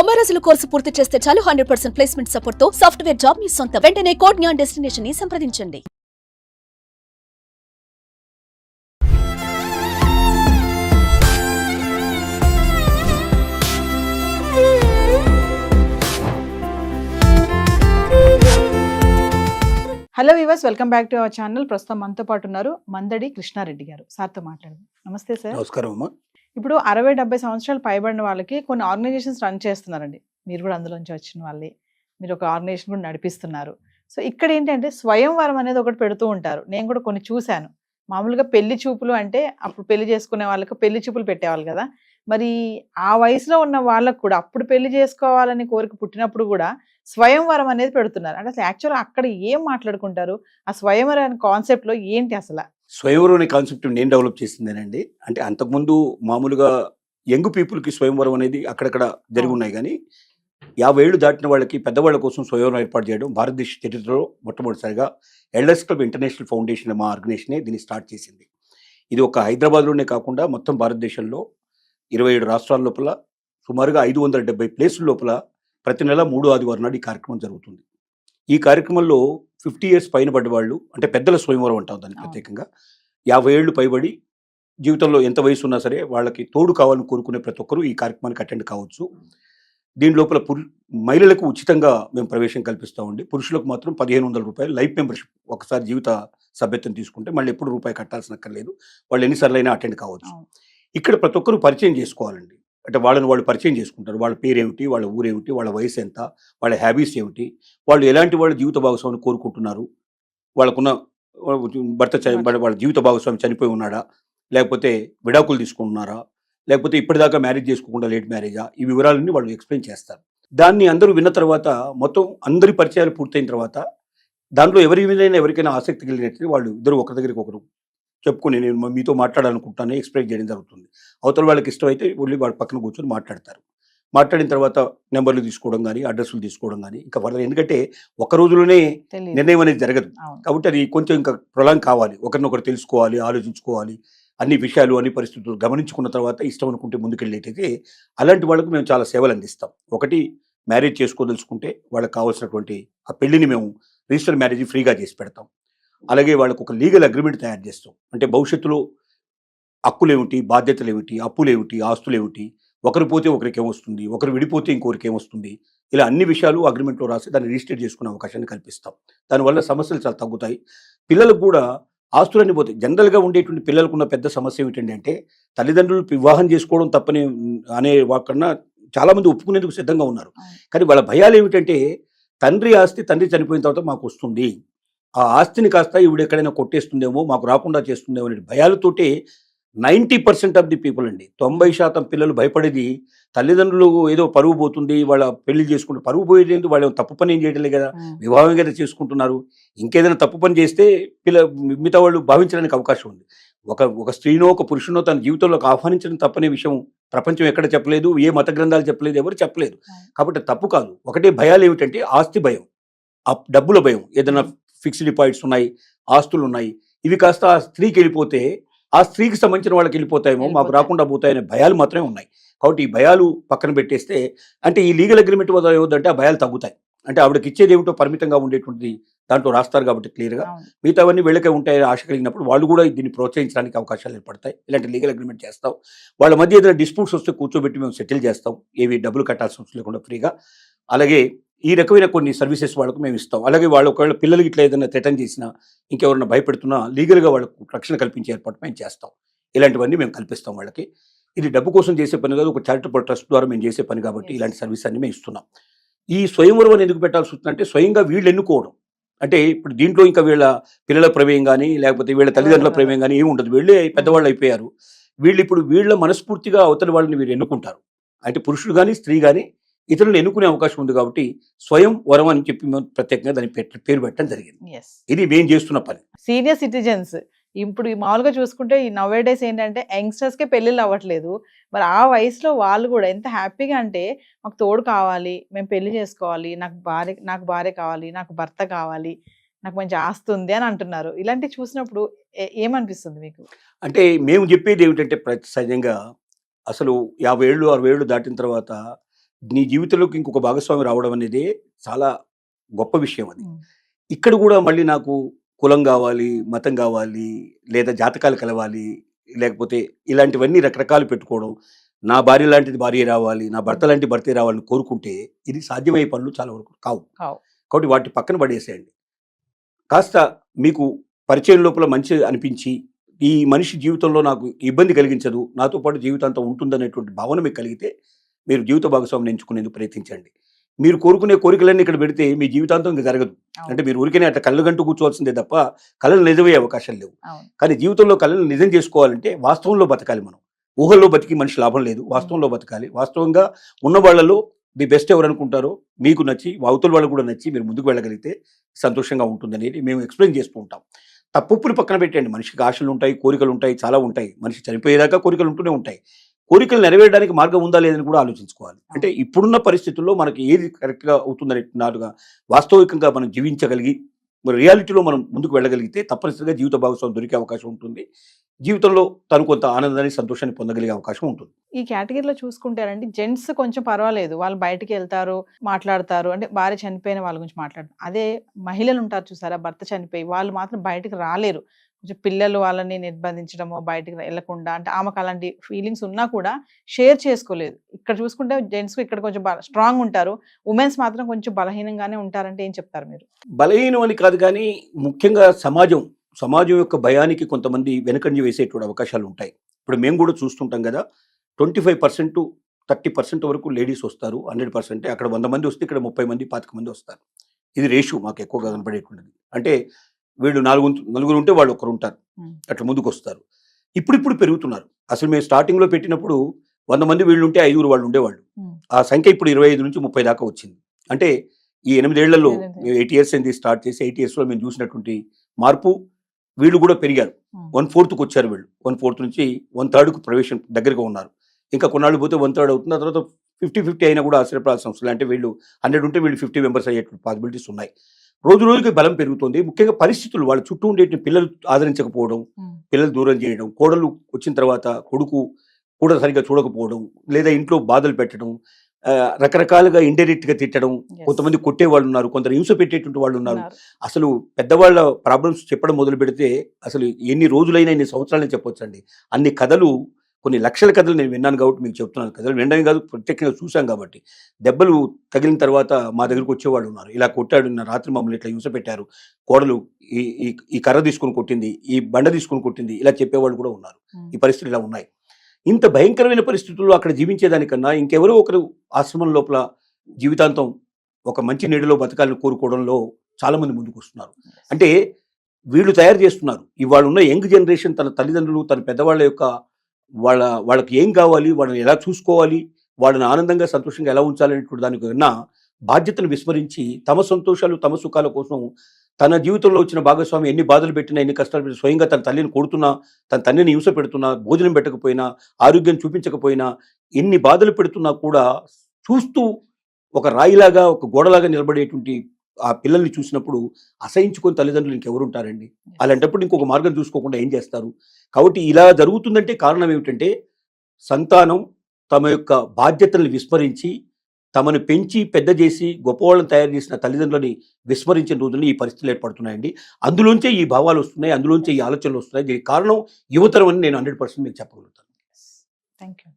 90 రోజుల కోర్సు పూర్తి చేస్తే చాలు 100% ప్లేస్మెంట్ సపోర్ట్ తో సాఫ్ట్వేర్ జాబ్ మీ సొంతం. వెంటనే కోడ్ జ్ఞాన్ డెస్టినేషన్ ని సంప్రదించండి. Hello viewers, welcome back to our channel. ప్రస్తుతం మనతో పాటు ఉన్నారు మందడి కృష్ణారెడ్డి గారు. సార్తో మాట్లాడదాం. నమస్తే సార్. నమస్కారం అమ్మా. ఇప్పుడు 60-70 సంవత్సరాలు పైబడిన వాళ్ళకి కొన్ని ఆర్గనైజేషన్స్ రన్ చేస్తున్నారండి. మీరు కూడా అందులోంచి వచ్చిన వాళ్ళే. మీరు ఒక ఆర్గనైజేషన్ కూడా నడిపిస్తున్నారు. సో ఇక్కడ ఏంటంటే స్వయంవరం అనేది ఒకటి పెడుతూ ఉంటారు. నేను కూడా కొన్ని చూశాను. మామూలుగా పెళ్లి చూపులు అంటే అప్పుడు పెళ్లి చేసుకునే వాళ్ళకి పెళ్లి చూపులు పెట్టేవాళ్ళు కదా. మరి ఆ వయసులో ఉన్న వాళ్ళకు కూడా అప్పుడు పెళ్లి చేసుకోవాలని కోరిక పుట్టినప్పుడు కూడా స్వయంవరం అనేది పెడుతున్నారు. అంటే అసలు యాక్చువల్గా అక్కడ ఏం మాట్లాడుకుంటారు? ఆ స్వయంవరం అనే కాన్సెప్ట్ లో ఏంటి అసలు? స్వయంవరం అనే కాన్సెప్ట్ నేను డెవలప్ చేసిందేనండి. అంటే అంతకుముందు మామూలుగా యంగ్ పీపుల్కి స్వయంవరం అనేది అక్కడక్కడ జరిగి ఉన్నాయి, కానీ 50 ఏళ్ళు దాటిన వాళ్ళకి పెద్దవాళ్ళ కోసం స్వయంవరం ఏర్పాటు చేయడం భారతదేశ చరిత్రలో మొట్టమొదటిసారిగా ఎల్ఎస్ క్లబ్ ఇంటర్నేషనల్ ఫౌండేషన్ మా ఆర్గనైజేషనే దీన్ని స్టార్ట్ చేసింది. ఇది ఒక హైదరాబాద్లోనే కాకుండా మొత్తం భారతదేశంలో 27 రాష్ట్రాల లోపల సుమారుగా 570 ప్లేసుల లోపల ప్రతి నెల 3వ ఆదివారం నాడు ఈ కార్యక్రమం జరుగుతుంది. ఈ కార్యక్రమంలో 50 years పైన పడ్డవాళ్ళు, అంటే పెద్దల స్వయంవరం అంటాం దాన్ని ప్రత్యేకంగా, 50 ఏళ్ళు పైబడి జీవితంలో ఎంత వయసు ఉన్నా సరే వాళ్ళకి తోడు కావాలని కోరుకునే ప్రతి ఒక్కరూ ఈ కార్యక్రమానికి అటెండ్ కావచ్చు. దీని లోపల మహిళలకు ఉచితంగా మేము ప్రవేశం కల్పిస్తామండి. పురుషులకు మాత్రం 1500 రూపాయలు లైఫ్ మెంబర్షిప్. ఒకసారి జీవిత సభ్యత్వం తీసుకుంటే మళ్ళీ ఎప్పుడు రూపాయి కట్టాల్సిన అక్కర్లేదు. వాళ్ళు ఎన్నిసార్లు అయినా అటెండ్ కావచ్చు. ఇక్కడ ప్రతి ఒక్కరూ పరిచయం చేసుకోవాలండి. అంటే వాళ్ళని వాళ్ళు పరిచయం చేసుకుంటారు. వాళ్ళ పేరేమిటి, వాళ్ళ ఊరేమిటి, వాళ్ళ వయసు ఎంత, వాళ్ళ హ్యాబీస్ ఏమిటి, వాళ్ళు ఎలాంటి వాళ్ళ జీవిత భాగస్వామిని కోరుకుంటున్నారు, వాళ్ళకున్న వాళ్ళ జీవిత భాగస్వామి చనిపోయి ఉన్నాడా, లేకపోతే విడాకులు తీసుకుంటున్నారా, లేకపోతే ఇప్పటిదాకా మ్యారేజ్ చేసుకోకుండా లేట్ మ్యారేజా, ఈ వివరాలన్నీ వాళ్ళు ఎక్స్ప్లెయిన్ చేస్తారు. దాన్ని అందరూ విన్న తర్వాత, మొత్తం అందరి పరిచయాలు పూర్తయిన తర్వాత, దాంట్లో ఎవరికైనా ఆసక్తి కలిగినట్టు వాళ్ళు ఇద్దరు ఒకరి దగ్గరికి ఒకరు చెప్పుకొని నేను మీతో మాట్లాడాలనుకుంటాను ఎక్స్ప్లెయిన్ చేయడం జరుగుతుంది. అవతల వాళ్ళకి ఇష్టమైతే వెళ్ళి వాళ్ళ పక్కన కూర్చొని మాట్లాడతారు. మాట్లాడిన తర్వాత నెంబర్లు తీసుకోవడం కానీ, అడ్రస్లు తీసుకోవడం కానీ, ఇంకా ఫర్దర్, ఎందుకంటే ఒక రోజులోనే నిర్ణయం అనేది జరగదు కాబట్టి అది కొంచెం ఇంకా ప్రొలాంగ్ కావాలి. ఒకరినొకరు తెలుసుకోవాలి, ఆలోచించుకోవాలి, అన్ని విషయాలు అన్ని పరిస్థితులు గమనించుకున్న తర్వాత ఇష్టం అనుకుంటే ముందుకెళ్ళేటైతే అలాంటి వాళ్ళకు మేము చాలా సేవలు అందిస్తాం. ఒకటి, మ్యారేజ్ చేసుకోదలుచుకుంటే వాళ్ళకి కావాల్సినటువంటి ఆ పెళ్లిని మేము రిజిస్టర్ మ్యారేజ్ ఫ్రీగా చేసి పెడతాం. అలాగే వాళ్ళకు ఒక లీగల్ అగ్రిమెంట్ తయారు చేస్తాం. అంటే భవిష్యత్తులో హక్కులేమిటి, బాధ్యతలు ఏమిటి, అప్పులేమిటి, ఆస్తులేమిటి, ఒకరు పోతే ఒకరికి ఏమొస్తుంది, ఒకరు విడిపోతే ఇంకొకరికి ఏమొస్తుంది, ఇలా అన్ని విషయాలు అగ్రిమెంట్లో రాసి దాన్ని రిజిస్టర్ చేసుకునే అవకాశాన్ని కల్పిస్తాం. దానివల్ల సమస్యలు చాలా తగ్గుతాయి. పిల్లలకు కూడా ఆస్తులన్నీ పోతాయి. జనరల్గా ఉండేటువంటి పిల్లలకు ఉన్న పెద్ద సమస్య ఏమిటండి అంటే, తల్లిదండ్రులు వివాహం చేసుకోవడం తప్పని అనే వాకన్నా చాలామంది ఒప్పుకునేందుకు సిద్ధంగా ఉన్నారు. కానీ వాళ్ళ భయాలు ఏమిటంటే, తండ్రి ఆస్తి తండ్రి చనిపోయిన తర్వాత మాకు వస్తుంది, ఆ ఆస్తిని కాస్త ఈవిడ ఎక్కడైనా కొట్టేస్తుందేమో, మాకు రాకుండా చేస్తుందేమో అనే భయాలతోటే 90% ఆఫ్ ది పీపుల్ అండి, 90% పిల్లలు భయపడేది తల్లిదండ్రులు ఏదో పరువు పోతుంది, వాళ్ళ పెళ్లి చేసుకుంటే పరువు పోయేది ఎందుకు, వాళ్ళు తప్పు పని ఏం చేయడం కదా, వివాహం కదా చేసుకుంటున్నారు, ఇంకేదైనా తప్పు పని చేస్తే మిగతా వాళ్ళు భావించడానికి అవకాశం ఉంది. ఒక స్త్రీనో ఒక పురుషునో తన జీవితంలోకి ఆహ్వానించడం తప్పనే విషయం ప్రపంచం ఎక్కడ చెప్పలేదు, ఏ మత గ్రంథాలు చెప్పలేదు, ఎవరు చెప్పలేదు. కాబట్టి తప్పు కాదు. ఒకటే భయాలు ఏమిటంటే ఆస్తి భయం, డబ్బుల భయం, ఏదైనా ఫిక్స్డ్ డిపాజిట్స్ ఉన్నాయి, ఆస్తులు ఉన్నాయి, ఇవి కాస్త ఆ స్త్రీకి వెళ్ళిపోతే ఆ స్త్రీకి సంబంధించిన వాళ్ళకి వెళ్ళిపోతాయేమో, మాకు రాకుండా పోతాయనే భయాలు మాత్రమే ఉన్నాయి. కాబట్టి ఈ భయాలు పక్కన పెట్టేస్తే, అంటే ఈ లీగల్ అగ్రిమెంట్ వల్ల ఏమవుతుందంటే ఆ భయాలు తగ్గుతాయి. అంటే ఆవిడకి ఇచ్చేది ఏమిటో పరిమితంగా ఉండేటువంటి దాంట్లో రాస్తారు కాబట్టి క్లియర్గా, మిగతావన్నీ వీళ్ళకే ఉంటాయని ఆశ కలిగినప్పుడు వాళ్ళు కూడా దీన్ని ప్రోత్సహించడానికి అవకాశాలు ఏర్పడతాయి. ఇలాంటి లీగల్ అగ్రిమెంట్ చేస్తాం. వాళ్ళ మధ్య ఏదైనా డిస్ప్యూట్స్ వస్తే కూర్చోబెట్టి మేము సెటిల్ చేస్తాం, ఏవి డబ్బులు కట్టాల్సిన అవసరం లేకుండా ఫ్రీగా. అలాగే ఈ రకమైన కొన్ని సర్వీసెస్ వాళ్ళకు మేము ఇస్తాం. అలాగే వాళ్ళు ఒకవేళ పిల్లలకి ఇట్లా ఏదైనా థ్రెటన్ చేసినా, ఇంకెవరైనా భయపెడుతున్నా లీగల్గా వాళ్ళకు రక్షణ కల్పించే ఏర్పాటు మేము చేస్తాం. ఇలాంటివన్నీ మేము కల్పిస్తాం వాళ్ళకి. ఇది డబ్బు కోసం చేసే పని కాదు, ఒక చారిటబుల్ ట్రస్ట్ ద్వారా మేము చేసే పని కాబట్టి ఇలాంటి సర్వీస్ అన్ని మేము ఇస్తున్నాం. ఈ స్వయంవరం అని ఎందుకు పెట్టాల్సి వస్తుందంటే, స్వయంగా వీళ్ళు ఎన్నుకోవడం. అంటే ఇప్పుడు దీంట్లో ఇంకా వీళ్ళ పిల్లల ప్రమేయం కానీ, లేకపోతే వీళ్ళ తల్లిదండ్రుల ప్రమేయం కానీ ఏమి ఉండదు. వీళ్ళే పెద్దవాళ్ళు అయిపోయారు. వీళ్ళు ఇప్పుడు వీళ్ళ మనస్ఫూర్తిగా అవతల వాళ్ళని వీరు ఎన్నుకుంటారు. అంటే పురుషుడు కానీ స్త్రీ కానీ ఇతరులను ఎన్నుకునే అవకాశం ఉంది కాబట్టి స్వయం వరం అని చెప్పి ప్రత్యేకంగా దాని పేరు పెట్టడం జరిగింది. ఇది మేము చేస్తున్న పని. సీనియర్ సిటిజన్స్ ఇప్పుడు మామూలుగా చూసుకుంటే ఈ నవ్ డేస్ ఏంటంటే యంగ్స్టర్స్కే పెళ్ళిళ్ళు అవ్వట్లేదు. మరి ఆ వయసులో వాళ్ళు కూడా ఎంత హ్యాపీగా అంటే, మాకు తోడు కావాలి, మేము పెళ్లి చేసుకోవాలి, నాకు భార్య కావాలి, నాకు భర్త కావాలి, నాకు మంచి ఆస్తి ఉంది అని అంటున్నారు. ఇలాంటివి చూసినప్పుడు ఏమనిపిస్తుంది మీకు? అంటే మేము చెప్పేది ఏమిటంటే, సహజంగా అసలు 50 ఏళ్ళు 60 ఏళ్ళు దాటిన తర్వాత నీ జీవితంలోకి ఇంకొక భాగస్వామి రావడం అనేది చాలా గొప్ప విషయం అది. ఉమ్. ఇక్కడ కూడా మళ్ళీ నాకు కులం కావాలి, మతం కావాలి, లేదా జాతకాలు కలవాలి, లేకపోతే ఇలాంటివన్నీ రకరకాలు పెట్టుకోవడం, నా భార్య లాంటిది భార్య రావాలి, నా భర్త లాంటి భర్తే రావాలని కోరుకుంటే ఇది సాధ్యమయ్యే పనులు చాలా వరకు కావు. కావు. కాబట్టి వాటి పక్కన పడేసేయండి. కాస్త మీకు పరిచయం లోపల మంచి అనిపించి ఈ మనిషి జీవితంలో నాకు ఇబ్బంది కలిగించదు, నాతో పాటు జీవితాంతం ఉంటుందనేటువంటి భావన మీకు కలిగితే మీరు జీవిత భాగస్వామిని ఎంచుకునేందుకు ప్రయత్నించండి. మీరు కోరుకునే కోరికలన్నీ ఇక్కడ పెడితే మీ జీవితాంతం ఇంకా జరగదు. అవును. అంటే మీరు ఊరికనే అట్లా కళ్ళు గంటూ కూర్చోవాల్సిందే తప్ప కళలు నిజమయ్యే అవకాశాలు లేవు. అవును. కానీ జీవితంలో కళలు నిజం చేసుకోవాలంటే వాస్తవంలో బతకాలి. మనం ఊహల్లో బతికి మనిషి లాభం లేదు, వాస్తవంలో బతకాలి. వాస్తవంగా ఉన్న వాళ్ళలో ది బెస్ట్ ఎవరు అనుకుంటారో మీకు నచ్చి అవతల వాళ్ళకు కూడా నచ్చి మీరు ముందుకు వెళ్ళగలిగితే సంతోషంగా ఉంటుందనేది మేము ఎక్స్ప్లెయిన్ చేస్తూ ఉంటాం. తప్పులు పక్కన పెట్టండి. మనిషికి ఆశలు ఉంటాయి, కోరికలు ఉంటాయి, చాలా ఉంటాయి. మనిషి చనిపోయేదాకా కోరికలు ఉంటూనే ఉంటాయి. కోరికలు నెరవేరడానికి మార్గం ఉందా లేదని కూడా ఆలోచించుకోవాలి. అంటే ఇప్పుడున్న పరిస్థితుల్లో మనకి ఏది కరెక్ట్గా అవుతుందని నాటుగా వాస్తవికంగా మనం జీవించగలిగి మరి రియాలిటీలో మనం ముందుకు వెళ్ళగలిగితే తప్పనిసరిగా జీవిత భాగస్వామి దొరికే అవకాశం ఉంటుంది. జీవితంలో తను కొంత ఆనందాన్ని, సంతోషాన్ని పొందగలిగే అవకాశం ఉంటుంది. ఈ కేటగిరీలో చూసుకుంటారండి, జెంట్స్ కొంచెం పర్వాలేదు, వాళ్ళు బయటికి వెళ్తారు, మాట్లాడతారు, అంటే భార్య చనిపోయిన వాళ్ళ గురించి మాట్లాడతారు. అదే మహిళలు ఉంటారు చూసారా, భర్త చనిపోయి వాళ్ళు మాత్రం బయటకు రాలేరు. కొంచెం పిల్లలు వాళ్ళని నిర్బంధించడమో, బయటకు వెళ్లకుండా, అంటే ఆమెకు అలాంటి ఫీలింగ్స్ ఉన్నా కూడా షేర్ చేసుకోలేదు. ఇక్కడ చూసుకుంటే జెంట్స్ ఇక్కడ కొంచెం స్ట్రాంగ్ ఉంటారు, ఉమెన్స్ మాత్రం కొంచెం బలహీనంగానే ఉంటారంటే ఏం చెప్తారు మీరు? బలహీనం అని కాదు, కానీ ముఖ్యంగా సమాజం యొక్క భయానికి కొంతమంది వెనకంజ వేసేటువంటి అవకాశాలు ఉంటాయి. ఇప్పుడు మేము కూడా చూస్తుంటాం కదా, 25% 30% వరకు లేడీస్ వస్తారు. 100% అక్కడ 100 మంది వస్తే ఇక్కడ 30 మంది 25 మంది వస్తారు. ఇది రేషియో మాకు ఎక్కువగా కనపడేటువంటిది. అంటే వీళ్ళు నలుగురు ఉంటే వాళ్ళు ఒకరు ఉంటారు, అట్లా ముందుకు వస్తారు. ఇప్పుడు పెరుగుతున్నారు. అసలు మేము స్టార్టింగ్లో పెట్టినప్పుడు 100 మంది వీళ్ళు ఉంటే 5 వాళ్ళు ఉండేవాళ్ళు. ఆ సంఖ్య ఇప్పుడు 25 నుంచి 30 దాకా వచ్చింది. అంటే ఈ 8 ఏళ్లలో 8 years అయింది స్టార్ట్ చేసి. 8 yearsలో మేము చూసినటువంటి మార్పు, వీళ్ళు కూడా పెరిగారు. 1/4కు వచ్చారు వీళ్ళు. 1/4 నుంచి 1/3కు ప్రవేశం దగ్గరగా ఉన్నారు. ఇంకా కొన్నాళ్ళు పోతే 1/3 అవుతుంది. ఆ తర్వాత 50-50 అయినా కూడా ఆశ్చర్యపడాల్సిన అవసరం. అంటే వీళ్ళు 100 ఉంటే వీళ్ళు 50 మెంబర్స్ అయ్యేటువంటి పాసిబిలిటీస్ ఉన్నాయి. రోజు రోజుకి బలం పెరుగుతుంది. ముఖ్యంగా పరిస్థితులు, వాళ్ళ చుట్టూ ఉండే పిల్లలు ఆదరించకపోవడం, పిల్లలు దూరం చేయడం, కోడలు వచ్చిన తర్వాత కొడుకు కూడా సరిగ్గా చూడకపోవడం, లేదా ఇంట్లో బాధలు పెట్టడం, రకరకాలుగా ఇండైరెక్ట్ గా తిట్టడం, కొంతమంది కొట్టే వాళ్ళు ఉన్నారు, కొందరు హింస పెట్టేటువంటి వాళ్ళు ఉన్నారు. అసలు పెద్దవాళ్ళ ప్రాబ్లమ్స్ చెప్పడం మొదలు పెడితే అసలు ఎన్ని రోజులైనా, ఎన్ని సంవత్సరాలని చెప్పొచ్చండి. అన్ని కథలు, కొన్ని లక్షల కథలు నేను విన్నాను కాబట్టి మీకు చెప్తున్నాను. కథలు వినడం కాదు, ప్రత్యేకంగా చూశాం కాబట్టి. దెబ్బలు తగిలిన తర్వాత మా దగ్గరకు వచ్చేవాళ్ళు ఉన్నారు. ఇలా కొట్టాడు, నిన్న రాత్రి మమ్మల్ని ఇట్లా హింస పెట్టారు, కోడలు ఈ కర్ర తీసుకుని కొట్టింది, ఈ బండ తీసుకుని కొట్టింది, ఇలా చెప్పేవాళ్ళు కూడా ఉన్నారు. ఈ పరిస్థితులు ఇలా ఉన్నాయి. ఇంత భయంకరమైన పరిస్థితుల్లో అక్కడ జీవించేదానికన్నా ఇంకెవరో ఒకరు ఆశ్రమం లోపల జీవితాంతం ఒక మంచి నీడలో బతకాలని కోరుకోవడంలో చాలా మంది ముందుకు వస్తున్నారు. అంటే వీళ్ళు తయారు చేస్తున్నారు. ఇవాళ ఉన్న యంగ్ జనరేషన్ తన తల్లిదండ్రులు, తన పెద్దవాళ్ళ యొక్క వాళ్ళకి ఏం కావాలి, వాళ్ళని ఎలా చూసుకోవాలి, వాళ్ళని ఆనందంగా సంతోషంగా ఎలా ఉంచాలనేటువంటి దానికన్నా బాధ్యతను విస్మరించి తమ సంతోషాలు, తమ సుఖాల కోసం తన జీవితంలో వచ్చిన భాగస్వామి ఎన్ని బాధలు పెట్టినా, ఎన్ని కష్టాలు పెట్టినా, స్వయంగా తన తల్లిని కొడుతున్నా, తన తండ్రిని హింస పెడుతున్నా, భోజనం పెట్టకపోయినా, ఆరోగ్యం చూపించకపోయినా, ఎన్ని బాధలు పెడుతున్నా కూడా చూస్తూ ఒక రాయిలాగా, ఒక గోడలాగా నిలబడేటువంటి ఆ పిల్లల్ని చూసినప్పుడు అసహించుకొని తల్లిదండ్రులు ఇంకెవరు ఉంటారండి? అలాంటప్పుడు ఇంకొక మార్గం చూసుకోకుండా ఏం చేస్తారు? కాబట్టి ఇలా జరుగుతుందంటే కారణం ఏమిటంటే, సంతానం తమ యొక్క బాధ్యతల్ని విస్మరించి, తమను పెంచి పెద్ద చేసి గొప్పవాళ్ళని తయారు చేసిన తల్లిదండ్రులని విస్మరించిన రోజుల్లో ఈ పరిస్థితులు ఏర్పడుతున్నాయండి. అందులోంచే ఈ భావాలు వస్తున్నాయి, అందులోంచే ఈ ఆలోచనలు వస్తున్నాయి. దీనికి కారణం యువతరం అని నేను 100% మీకు చెప్పగలుగుతాను. Thank you.